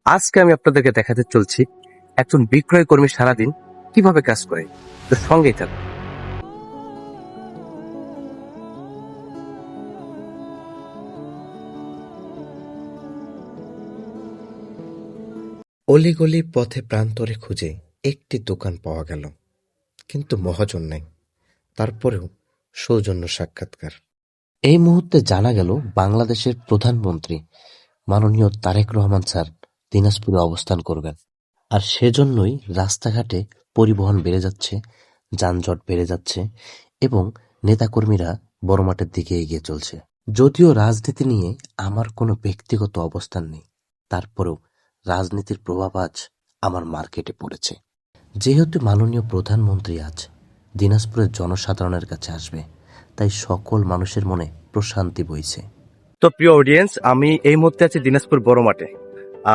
আজকে আমি আপনাদেরকে দেখাতে চলছি একজন বিক্রয় কর্মী সারাদিন কিভাবে কাজ করে। তো সঙ্গেই থাকুন। অলিগলি পথে প্রান্তরে খুঁজে একটি দোকান পাওয়া গেল, কিন্তু মহাজন নাই। তারপরেও সৌজন্য সাক্ষাৎকার। এই মুহূর্তে জানা গেল বাংলাদেশের প্রধানমন্ত্রী মাননীয় তারেক রহমান স্যার দিনাজপুরে অবস্থান করবেন। আর সেজন্যই রাস্তাঘাটে পরিবহন বেড়ে যাচ্ছে, যানজট বেড়ে যাচ্ছে এবং নেতাকর্মীরা বড় মাঠের দিকে এগিয়ে চলছে। যদিও রাজনীতি নিয়ে আমার কোনো ব্যক্তিগত অবস্থান নেই, তারপরেও রাজনীতির প্রভাব আজ আমার মার্কেটে পড়েছে। যেহেতু মাননীয় প্রধানমন্ত্রী আজ দিনাজপুরের জনসাধারণের কাছে আসবে, তাই সকল মানুষের মনে প্রশান্তি বইছে। তো প্রিয় অডিয়েন্স, আমি এই মুহূর্তে আছি দিনাজপুর বড় মাঠে।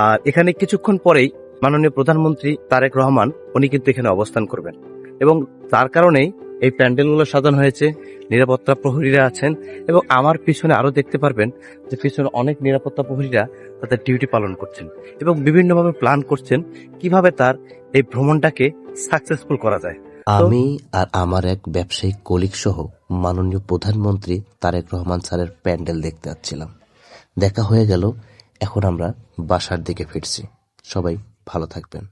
আর এখানে কিছুক্ষণ পরেই মাননীয় প্রধানমন্ত্রী তারেক রহমান উনি কিন্তু এখানে অবস্থান করবেন, এবং তার কারণেই এই প্যান্ডেলগুলো সাজানো হয়েছে। নিরাপত্তা প্রহরীরা আছেন, এবং আমার পিছনে আরো দেখতে পারবেন যে পিছনে অনেক নিরাপত্তা প্রহরীরা তাদের ডিউটি পালন করছেন এবং বিভিন্নভাবে প্ল্যান করছেন কিভাবে তার এই ভ্রমণটাকে সাকসেসফুল করা যায়। আমি আর আমার এক ব্যবসায়িক কলিগ সহ মাননীয় প্রধানমন্ত্রী তারেক রহমান স্যারের প্যান্ডেল দেখতে যাচ্ছিলাম। দেখা হয়ে গেল, এখন আমরা বাসার দিকে ফিরছি। সবাই ভালো থাকবেন।